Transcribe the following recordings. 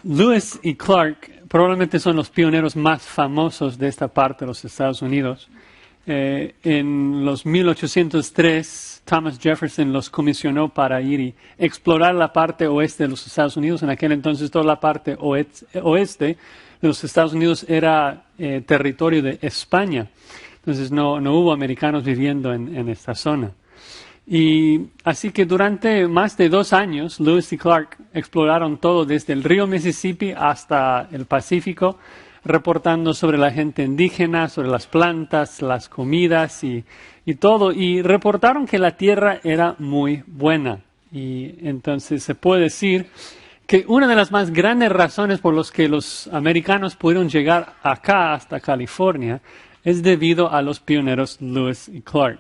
Lewis y Clark probablemente son los pioneros más famosos de esta parte de los Estados Unidos. En los 1803, Thomas Jefferson los comisionó para ir y explorar la parte oeste de los Estados Unidos. En aquel entonces toda la parte oeste de los Estados Unidos era territorio de España. Entonces no hubo americanos viviendo en esta zona. Y así que durante más de 2 años, Lewis y Clark exploraron todo desde el río Mississippi hasta el Pacífico, reportando sobre la gente indígena, sobre las plantas, las comidas y todo. Y reportaron que la tierra era muy buena. Y entonces se puede decir que una de las más grandes razones por las que los americanos pudieron llegar acá hasta California es debido a los pioneros Lewis y Clark.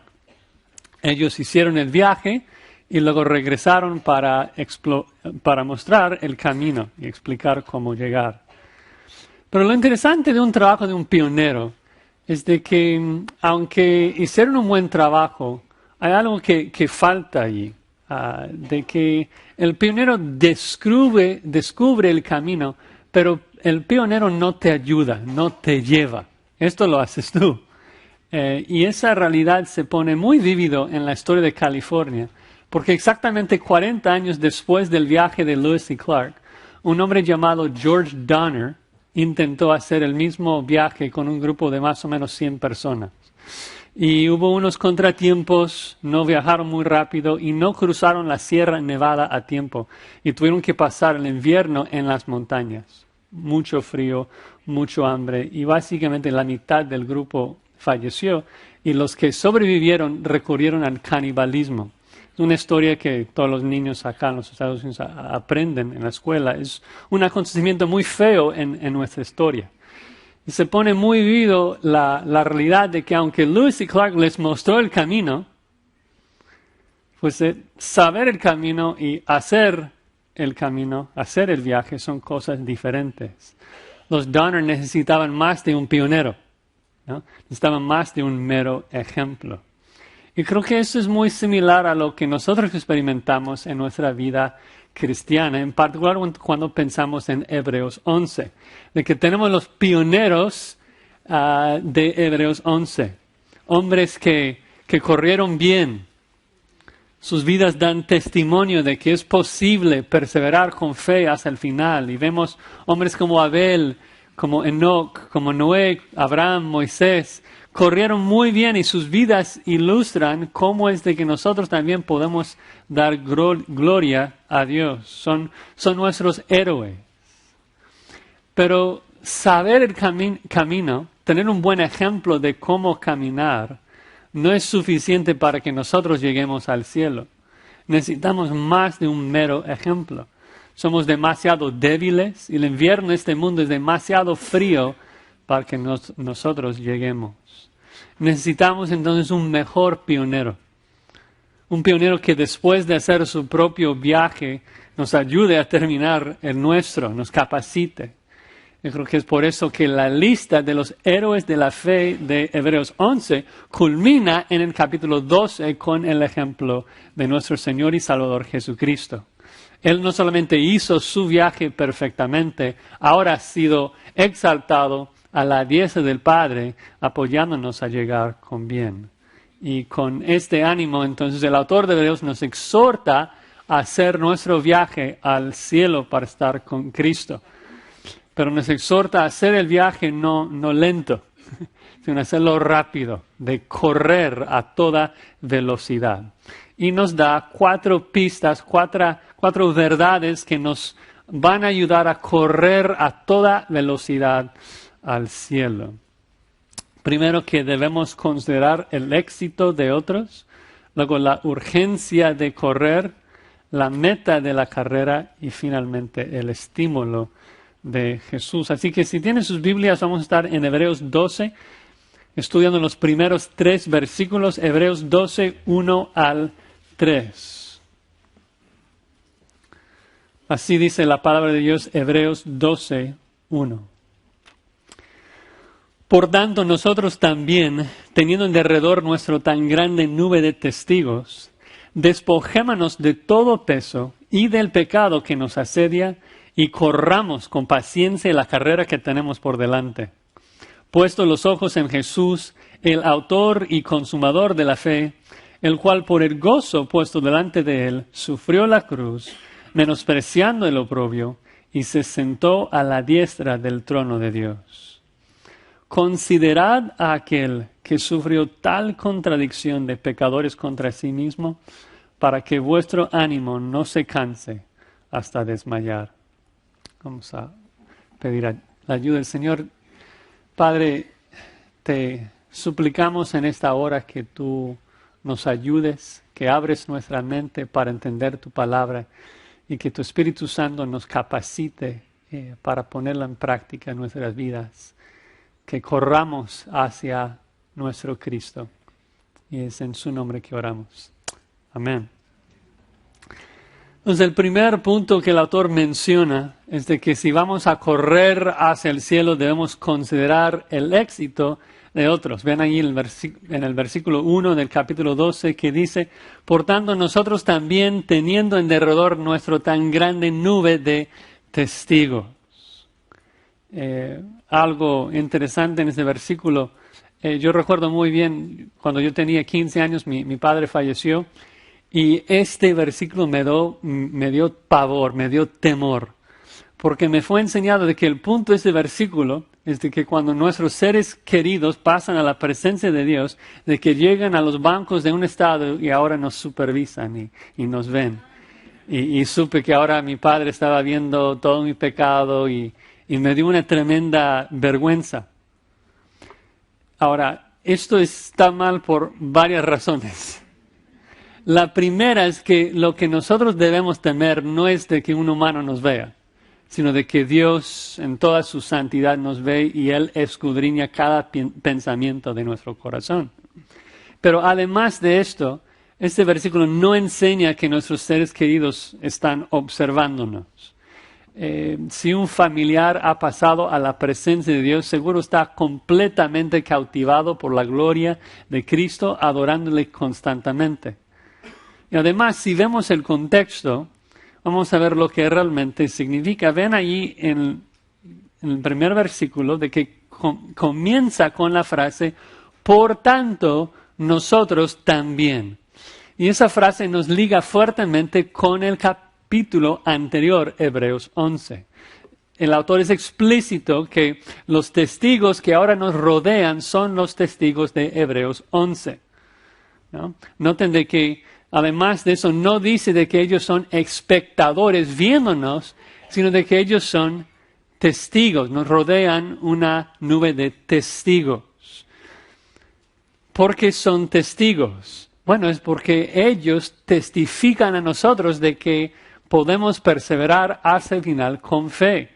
Ellos hicieron el viaje y luego regresaron para mostrar el camino y explicar cómo llegar. Pero lo interesante de un trabajo de un pionero es de que, aunque hicieron un buen trabajo, hay algo que falta allí. De que el pionero descubre el camino, pero el pionero no te ayuda, no te lleva. Esto lo haces tú. Y esa realidad se pone muy vívido en la historia de California, porque exactamente 40 años después del viaje de Lewis y Clark, un hombre llamado George Donner intentó hacer el mismo viaje con un grupo de más o menos 100 personas. Y hubo unos contratiempos, no viajaron muy rápido y no cruzaron la Sierra Nevada a tiempo. Y tuvieron que pasar el invierno en las montañas. Mucho frío, mucho hambre y básicamente la mitad del grupo falleció y los que sobrevivieron recurrieron al canibalismo. Es una historia que todos los niños acá en los Estados Unidos aprenden en la escuela. Es un acontecimiento muy feo en nuestra historia. Y se pone muy vivo la realidad de que aunque Lewis y Clark les mostró el camino, pues saber el camino y hacer el camino, hacer el viaje son cosas diferentes. Los Donner necesitaban más de un pionero, ¿no? Necesitaban más de un mero ejemplo. Y creo que eso es muy similar a lo que nosotros experimentamos en nuestra vida cristiana, en particular cuando pensamos en Hebreos 11, de que tenemos los pioneros de Hebreos 11, hombres que corrieron bien. Sus vidas dan testimonio de que es posible perseverar con fe hasta el final. Y vemos hombres como Abel, como Enoc, como Noé, Abraham, Moisés, corrieron muy bien y sus vidas ilustran cómo es de que nosotros también podemos dar gloria a Dios. Son nuestros héroes. Pero saber el camino, tener un buen ejemplo de cómo caminar, no es suficiente para que nosotros lleguemos al cielo. Necesitamos más de un mero ejemplo. Somos demasiado débiles y el invierno de este mundo es demasiado frío para que nosotros lleguemos. Necesitamos entonces un mejor pionero. Un pionero que después de hacer su propio viaje nos ayude a terminar el nuestro, nos capacite. Yo creo que es por eso que la lista de los héroes de la fe de Hebreos 11 culmina en el capítulo 12 con el ejemplo de nuestro Señor y Salvador Jesucristo. Él no solamente hizo su viaje perfectamente, ahora ha sido exaltado a la diestra del Padre, apoyándonos a llegar con bien. Y con este ánimo, entonces, el autor de Hebreos nos exhorta a hacer nuestro viaje al cielo para estar con Cristo. Pero nos exhorta a hacer el viaje no lento, sino hacerlo rápido, de correr a toda velocidad. Y nos da 4 pistas, 4 verdades que nos van a ayudar a correr a toda velocidad al cielo. Primero, que debemos considerar el éxito de otros, luego la urgencia de correr, la meta de la carrera y finalmente el estímulo de Jesús. Así que si tienen sus Biblias, vamos a estar en Hebreos 12, estudiando los primeros 3 versículos, Hebreos 12, 1 al 3. Así dice la palabra de Dios, Hebreos 12, 1. Por tanto, nosotros también, teniendo en derredor nuestro tan grande nube de testigos, despojémonos de todo peso y del pecado que nos asedia y corramos con paciencia la carrera que tenemos por delante. Puesto los ojos en Jesús, el autor y consumador de la fe, el cual por el gozo puesto delante de él sufrió la cruz, menospreciando el oprobio, y se sentó a la diestra del trono de Dios. Considerad a aquel que sufrió tal contradicción de pecadores contra sí mismo, para que vuestro ánimo no se canse hasta desmayar. Vamos a pedir la ayuda del Señor. Padre, te suplicamos en esta hora que tú nos ayudes, que abres nuestra mente para entender tu palabra y que tu Espíritu Santo nos capacite para ponerla en práctica en nuestras vidas, que corramos hacia nuestro Cristo. Y es en su nombre que oramos. Amén. Entonces, el primer punto que el autor menciona es de que si vamos a correr hacia el cielo debemos considerar el éxito de otros. Ven ahí en el versículo 1 del capítulo 12 que dice: por tanto nosotros también, teniendo en derredor nuestro tan grande nube de testigos. Algo interesante en ese versículo, yo recuerdo muy bien cuando yo tenía 15 años, mi padre falleció. Y este versículo me dio pavor, me dio temor, porque me fue enseñado de que el punto de este versículo es de que cuando nuestros seres queridos pasan a la presencia de Dios, de que llegan a los bancos de un estado y ahora nos supervisan y nos ven. Y supe que ahora mi padre estaba viendo todo mi pecado y me dio una tremenda vergüenza. Ahora, esto está mal por varias razones. La primera es que lo que nosotros debemos temer no es de que un humano nos vea, sino de que Dios en toda su santidad nos ve y Él escudriña cada pensamiento de nuestro corazón. Pero además de esto, este versículo no enseña que nuestros seres queridos están observándonos. Si un familiar ha pasado a la presencia de Dios, seguro está completamente cautivado por la gloria de Cristo, adorándole constantemente. Y además, si vemos el contexto, vamos a ver lo que realmente significa. Ven ahí en el primer versículo de que comienza con la frase, por tanto, nosotros también. Y esa frase nos liga fuertemente con el capítulo anterior, Hebreos 11. El autor es explícito que los testigos que ahora nos rodean son los testigos de Hebreos 11. ¿No? Noten de que además de eso, no dice de que ellos son espectadores viéndonos, sino de que ellos son testigos. Nos rodean una nube de testigos. ¿Por qué son testigos? Bueno, es porque ellos testifican a nosotros de que podemos perseverar hasta el final con fe.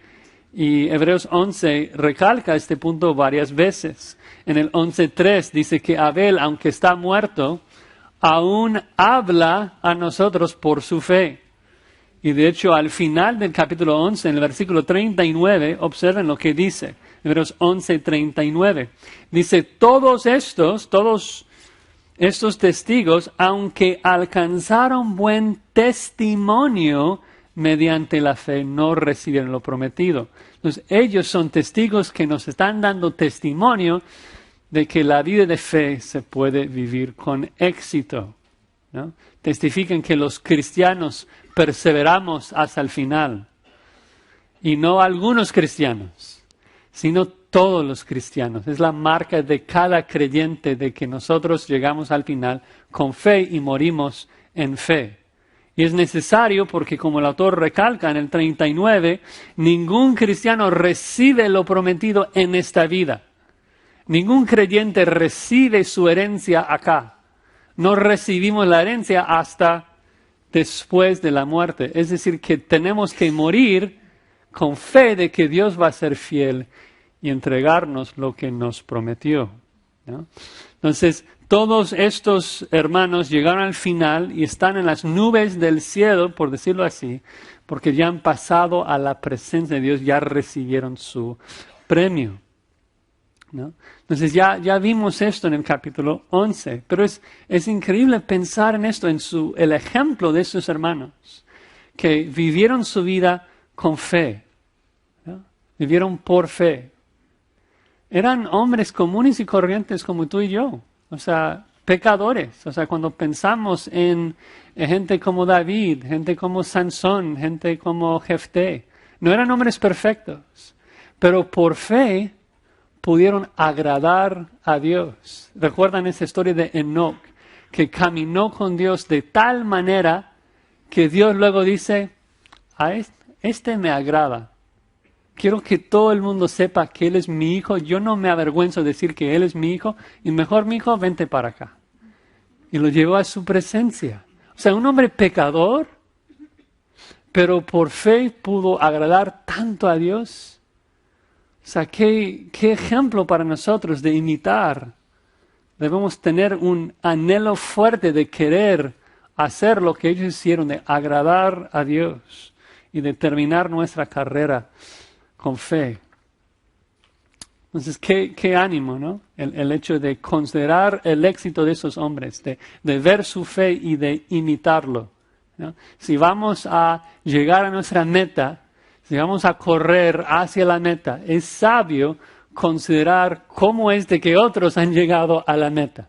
Y Hebreos 11 recalca este punto varias veces. En el 11:3 dice que Abel, aunque está muerto, aún habla a nosotros por su fe. Y de hecho, al final del capítulo 11, en el versículo 39, observen lo que dice. Hebreos 11:39. Dice, todos estos testigos, aunque alcanzaron buen testimonio mediante la fe, no recibieron lo prometido. Entonces, ellos son testigos que nos están dando testimonio de que la vida de fe se puede vivir con éxito, ¿no? Testifican que los cristianos perseveramos hasta el final. Y no algunos cristianos, sino todos los cristianos. Es la marca de cada creyente de que nosotros llegamos al final con fe y morimos en fe. Y es necesario porque, como el autor recalca en el 39, ningún cristiano recibe lo prometido en esta vida. Ningún creyente recibe su herencia acá. No recibimos la herencia hasta después de la muerte. Es decir, que tenemos que morir con fe de que Dios va a ser fiel y entregarnos lo que nos prometió, ¿no? Entonces, todos estos hermanos llegaron al final y están en las nubes del cielo, por decirlo así, porque ya han pasado a la presencia de Dios, ya recibieron su premio, ¿no? Entonces ya vimos esto en el capítulo 11, pero es increíble pensar en esto, el ejemplo de estos hermanos que vivieron su vida con fe, ¿no? Vivieron por fe. Eran hombres comunes y corrientes como tú y yo, o sea, pecadores. O sea, cuando pensamos en gente como David, gente como Sansón, gente como Jefté, no eran hombres perfectos, pero por fe pudieron agradar a Dios. ¿Recuerdan esa historia de Enoc, que caminó con Dios de tal manera que Dios luego dice, a este me agrada? Quiero que todo el mundo sepa que Él es mi hijo. Yo no me avergüenzo de decir que Él es mi hijo. Y mejor, mi hijo, vente para acá. Y lo llevó a su presencia. O sea, un hombre pecador, pero por fe pudo agradar tanto a Dios. O sea, qué ejemplo para nosotros de imitar. Debemos tener un anhelo fuerte de querer hacer lo que ellos hicieron, de agradar a Dios y de terminar nuestra carrera con fe. Entonces, qué ánimo, ¿no? El hecho de considerar el éxito de esos hombres, de ver su fe y de imitarlo, ¿no? Si vamos a llegar a nuestra meta, si vamos a correr hacia la meta, es sabio considerar cómo es de que otros han llegado a la meta.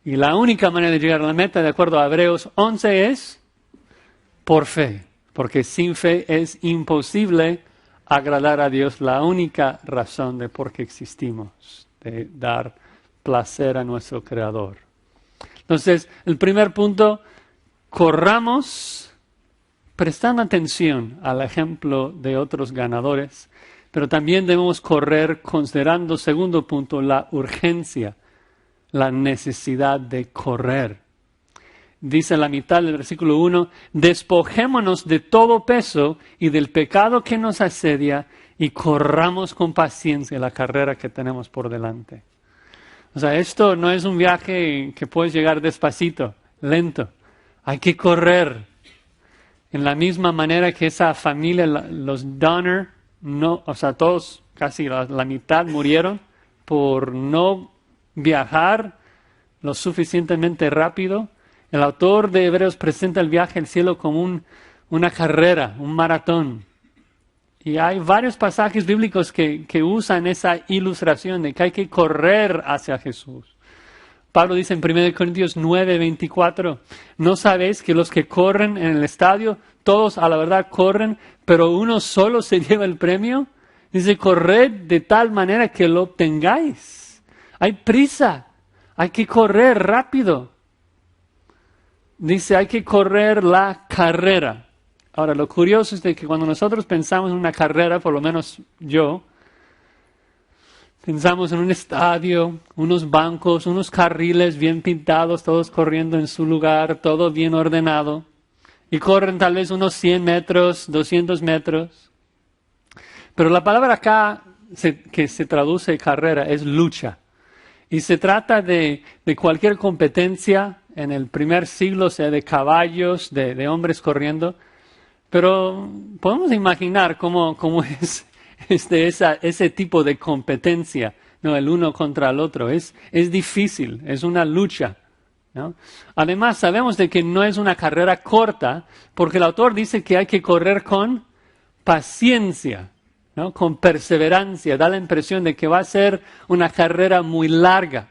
Y la única manera de llegar a la meta, de acuerdo a Hebreos 11, es por fe. Porque sin fe es imposible agradar a Dios, la única razón de por qué existimos, de dar placer a nuestro Creador. Entonces, el primer punto, corramos prestando atención al ejemplo de otros ganadores, pero también debemos correr considerando, segundo punto, la urgencia, la necesidad de correr. Dice en la mitad del versículo 1, despojémonos de todo peso y del pecado que nos asedia y corramos con paciencia la carrera que tenemos por delante. O sea, esto no es un viaje que puedes llegar despacito, lento. Hay que correr. En la misma manera que esa familia, los Donner, no, o sea, todos, casi la mitad murieron por no viajar lo suficientemente rápido. El autor de Hebreos presenta el viaje al cielo como una carrera, un maratón. Y hay varios pasajes bíblicos que usan esa ilustración de que hay que correr hacia Jesús. Pablo dice en 1 Corintios 9:24, ¿no sabéis que los que corren en el estadio, todos a la verdad corren, pero uno solo se lleva el premio? Dice, corred de tal manera que lo obtengáis. Hay prisa, hay que correr rápido. Dice, hay que correr la carrera. Ahora, lo curioso es de que cuando nosotros pensamos en una carrera, por lo menos yo, pensamos en un estadio, unos bancos, unos carriles bien pintados, todos corriendo en su lugar, todo bien ordenado. Y corren tal vez unos 100 metros, 200 metros. Pero la palabra acá que se traduce carrera es lucha. Y se trata de cualquier competencia en el primer siglo, sea de caballos, de hombres corriendo. Pero podemos imaginar cómo es ese tipo de competencia, ¿no? El uno contra el otro. Es difícil, es una lucha, ¿no? Además, sabemos de que no es una carrera corta, porque el autor dice que hay que correr con paciencia, ¿no? Con perseverancia. Da la impresión de que va a ser una carrera muy larga.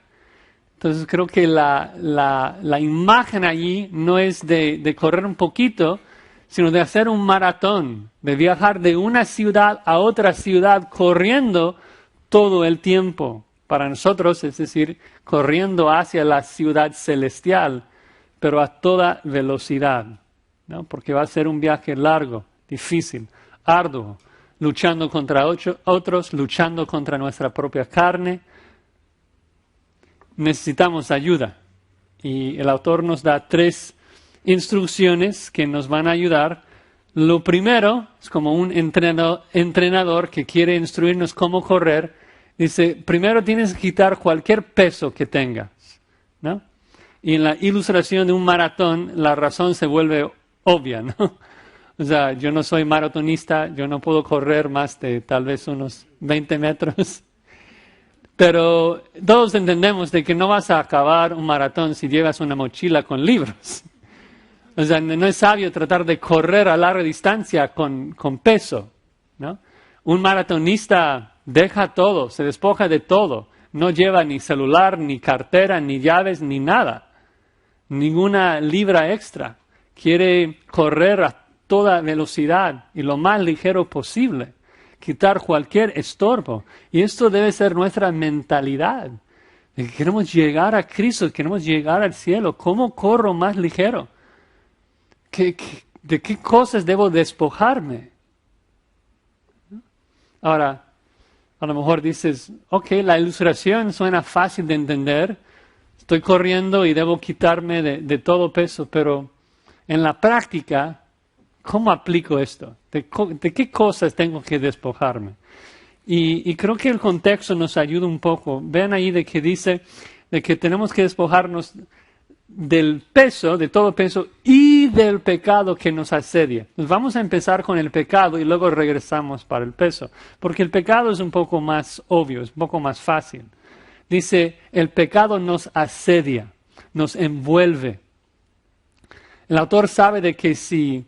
Entonces creo que la imagen allí no es de correr un poquito, sino de hacer un maratón, de viajar de una ciudad a otra ciudad corriendo todo el tiempo. Para nosotros, es decir, corriendo hacia la ciudad celestial, pero a toda velocidad, ¿no? Porque va a ser un viaje largo, difícil, arduo, luchando contra otros, luchando contra nuestra propia carne. Necesitamos ayuda. Y el autor nos da 3 instrucciones que nos van a ayudar. Lo primero es como un entrenador que quiere instruirnos cómo correr. Dice, primero tienes que quitar cualquier peso que tengas, ¿no? Y en la ilustración de un maratón, la razón se vuelve obvia, ¿no? O sea, yo no soy maratonista, yo no puedo correr más de tal vez unos 20 metros. Pero todos entendemos de que no vas a acabar un maratón si llevas una mochila con libros. O sea, no es sabio tratar de correr a larga distancia con peso, ¿no? Un maratonista deja todo, se despoja de todo. No lleva ni celular, ni cartera, ni llaves, ni nada. Ninguna libra extra. Quiere correr a toda velocidad y lo más ligero posible. Quitar cualquier estorbo. Y esto debe ser nuestra mentalidad. De que queremos llegar a Cristo, queremos llegar al cielo. ¿Cómo corro más ligero? ¿De qué cosas debo despojarme? Ahora, a lo mejor dices, ok, la ilustración suena fácil de entender. Estoy corriendo y debo quitarme de todo peso, pero en la práctica, ¿cómo aplico esto? ¿De qué cosas tengo que despojarme? Y creo que el contexto nos ayuda un poco. Vean ahí de que dice de que tenemos que despojarnos del peso, de todo peso y del pecado que nos asedia. Nos vamos a empezar con el pecado y luego regresamos para el peso, porque el pecado es un poco más obvio, es un poco más fácil. Dice, el pecado nos asedia, nos envuelve. El autor sabe de que si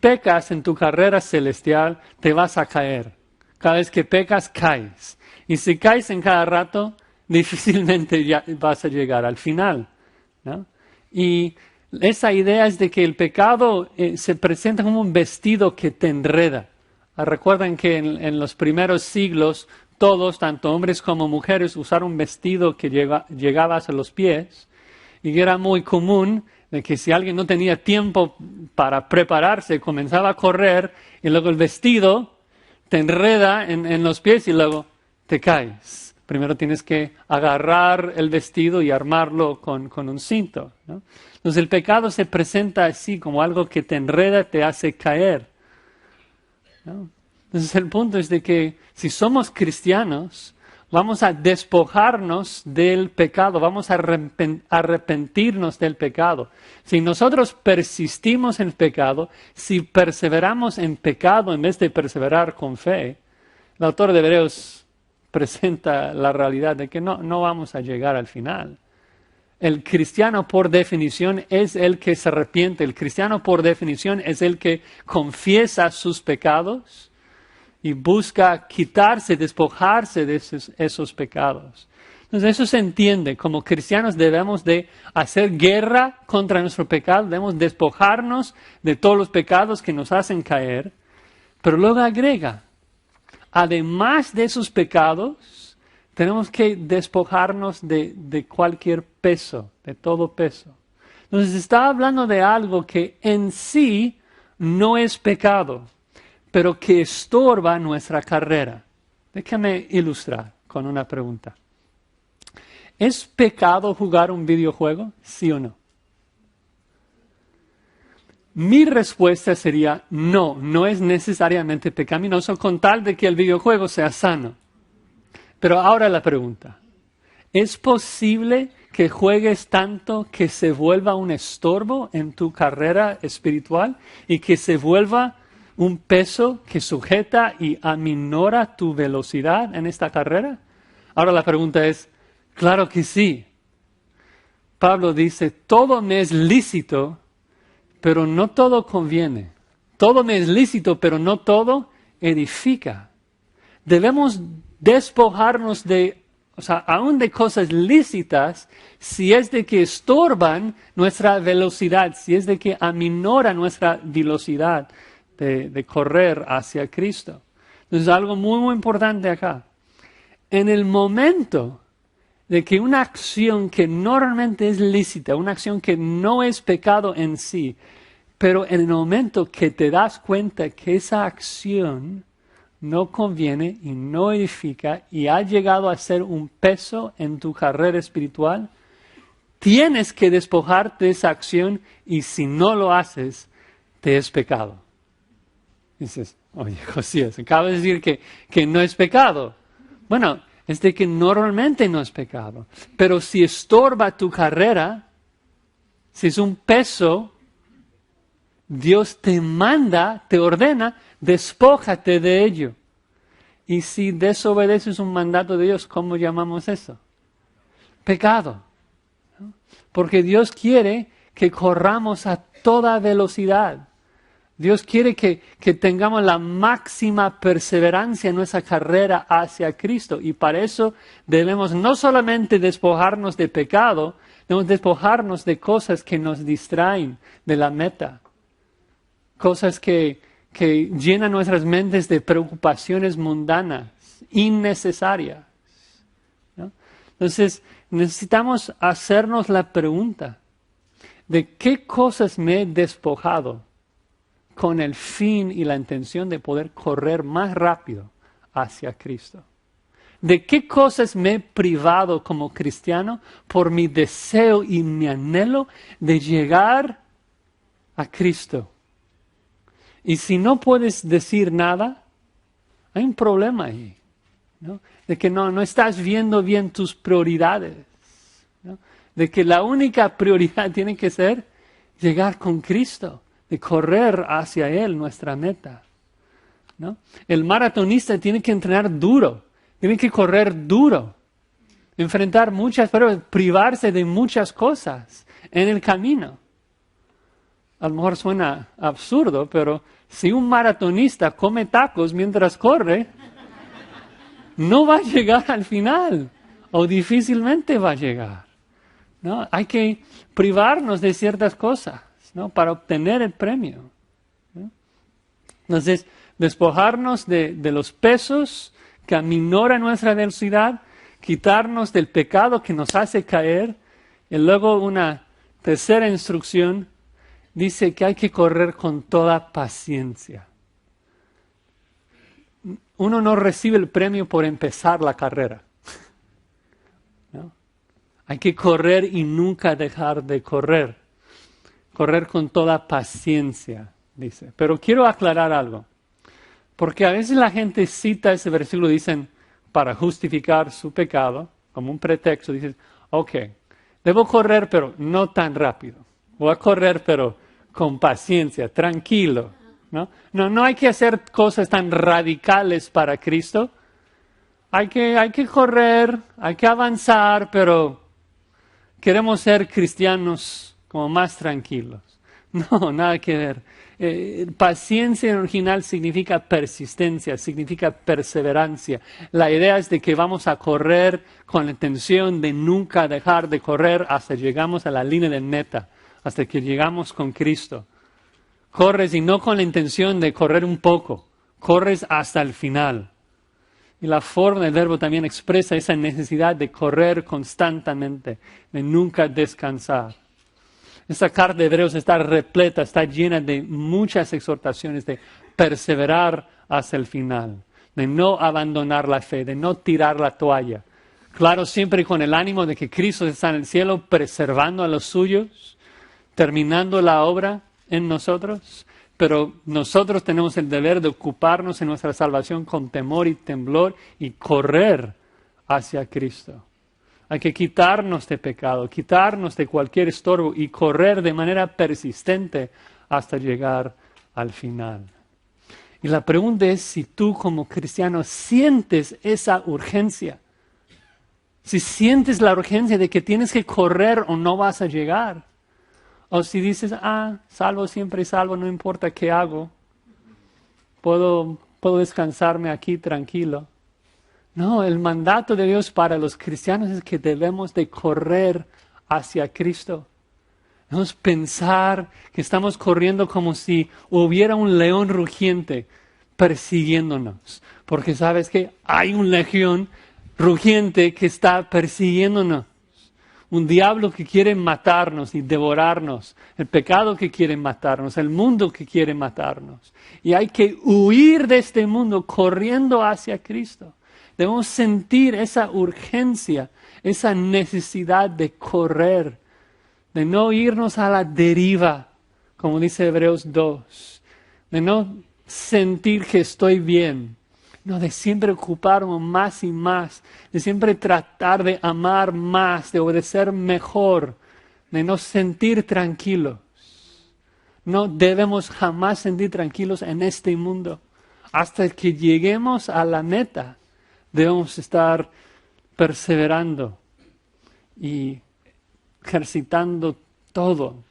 pecas en tu carrera celestial, te vas a caer. Cada vez que pecas, caes. Y si caes en cada rato, difícilmente ya vas a llegar al final, ¿no? Y esa idea es de que el pecado se presenta como un vestido que te enreda. Recuerden que en los primeros siglos, todos, tanto hombres como mujeres, usaron un vestido que llegaba hasta los pies. Y era muy común de que si alguien no tenía tiempo para prepararse, comenzaba a correr y luego el vestido te enreda en los pies y luego te caes. Primero tienes que agarrar el vestido y armarlo con un cinto, ¿no? Entonces el pecado se presenta así como algo que te enreda, te hace caer, ¿no? Entonces el punto es de que si somos cristianos, vamos a despojarnos del pecado, vamos a arrepentirnos del pecado. Si nosotros persistimos en el pecado, si perseveramos en pecado en vez de perseverar con fe, el autor de Hebreos presenta la realidad de que no vamos a llegar al final. El cristiano por definición es el que se arrepiente, el cristiano por definición es el que confiesa sus pecados y busca quitarse, despojarse de esos pecados. Entonces eso se entiende. Como cristianos debemos de hacer guerra contra nuestro pecado, debemos despojarnos de todos los pecados que nos hacen caer, pero luego agrega, además de esos pecados, tenemos que despojarnos de cualquier peso, de todo peso. Entonces está hablando de algo que en sí no es pecado, pero que estorba nuestra carrera. Déjame ilustrar con una pregunta. ¿Es pecado jugar un videojuego? ¿Sí o no? Mi respuesta sería no, no es necesariamente pecaminoso con tal de que el videojuego sea sano. Pero ahora la pregunta, ¿es posible que juegues tanto que se vuelva un estorbo en tu carrera espiritual y que se vuelva un peso que sujeta y aminora tu velocidad en esta carrera? Ahora la pregunta es, claro que sí. Pablo dice, todo me es lícito, pero no todo conviene. Todo me es lícito, pero no todo edifica. Debemos despojarnos aún de cosas lícitas, si es de que estorban nuestra velocidad, si es de que aminora nuestra velocidad de correr hacia Cristo. Entonces, algo muy, muy importante acá. En el momento de que una acción que normalmente es lícita, una acción que no es pecado en sí, pero en el momento que te das cuenta que esa acción no conviene y no edifica y ha llegado a ser un peso en tu carrera espiritual, tienes que despojarte de esa acción y si no lo haces, te es pecado. Dices, oye, Josías, acabas de decir que no es pecado. Bueno, es de que normalmente no es pecado. Pero si estorba tu carrera, si es un peso, Dios te manda, te ordena, despójate de ello. Y si desobedeces un mandato de Dios, ¿cómo llamamos eso? Pecado. ¿No? Porque Dios quiere que corramos a toda velocidad. Dios quiere que tengamos la máxima perseverancia en nuestra carrera hacia Cristo. Y para eso debemos no solamente despojarnos de pecado, debemos despojarnos de cosas que nos distraen de la meta. Cosas que llenan nuestras mentes de preocupaciones mundanas, innecesarias, ¿no? Entonces, necesitamos hacernos la pregunta de qué cosas me he despojado con el fin y la intención de poder correr más rápido hacia Cristo. ¿De qué cosas me he privado como cristiano por mi deseo y mi anhelo de llegar a Cristo? Y si no puedes decir nada, hay un problema ahí, ¿no? De que no estás viendo bien tus prioridades, ¿no? De que la única prioridad tiene que ser llegar con Cristo, de correr hacia Él, nuestra meta, ¿no? El maratonista tiene que entrenar duro, tiene que correr duro, enfrentar muchas pruebas, privarse de muchas cosas en el camino. A lo mejor suena absurdo, pero si un maratonista come tacos mientras corre, no va a llegar al final, o difícilmente va a llegar, ¿no? Hay que privarnos de ciertas cosas, ¿no? Para obtener el premio, ¿no? Entonces, despojarnos de los pesos que aminoran nuestra velocidad, quitarnos del pecado que nos hace caer, y luego una tercera instrucción dice que hay que correr con toda paciencia. Uno no recibe el premio por empezar la carrera, ¿no? Hay que correr y nunca dejar de correr. Correr con toda paciencia, dice. Pero quiero aclarar algo. Porque a veces la gente cita ese versículo, dicen, para justificar su pecado, como un pretexto. Dicen, ok, debo correr, pero no tan rápido. Voy a correr, pero con paciencia, tranquilo, ¿no? No hay que hacer cosas tan radicales para Cristo. Hay que correr, hay que avanzar, pero queremos ser cristianos como más tranquilos. No, nada que ver. Paciencia en original significa persistencia, significa perseverancia. La idea es de que vamos a correr con la intención de nunca dejar de correr hasta llegamos a la línea de meta, hasta que llegamos con Cristo. Corres y no con la intención de correr un poco, corres hasta el final. Y la forma del verbo también expresa esa necesidad de correr constantemente, de nunca descansar. Esta carta de Hebreos está repleta, está llena de muchas exhortaciones de perseverar hasta el final, de no abandonar la fe, de no tirar la toalla. Claro, siempre con el ánimo de que Cristo está en el cielo, preservando a los suyos, terminando la obra en nosotros, pero nosotros tenemos el deber de ocuparnos en nuestra salvación con temor y temblor y correr hacia Cristo. Hay que quitarnos de pecado, quitarnos de cualquier estorbo y correr de manera persistente hasta llegar al final. Y la pregunta es si tú como cristiano sientes esa urgencia. Si sientes la urgencia de que tienes que correr o no vas a llegar. O si dices, salvo siempre salvo, no importa qué hago. Puedo descansarme aquí tranquilo. No, el mandato de Dios para los cristianos es que debemos de correr hacia Cristo. Debemos pensar que estamos corriendo como si hubiera un león rugiente persiguiéndonos. Porque sabes que hay un león rugiente que está persiguiéndonos. Un diablo que quiere matarnos y devorarnos. El pecado que quiere matarnos. El mundo que quiere matarnos. Y hay que huir de este mundo corriendo hacia Cristo. Debemos sentir esa urgencia, esa necesidad de correr, de no irnos a la deriva, como dice Hebreos 2, de no sentir que estoy bien, no, de siempre ocuparme más y más, de siempre tratar de amar más, de obedecer mejor, de no sentir tranquilos. No debemos jamás sentir tranquilos en este mundo, hasta que lleguemos a la meta. Debemos estar perseverando y ejercitando todo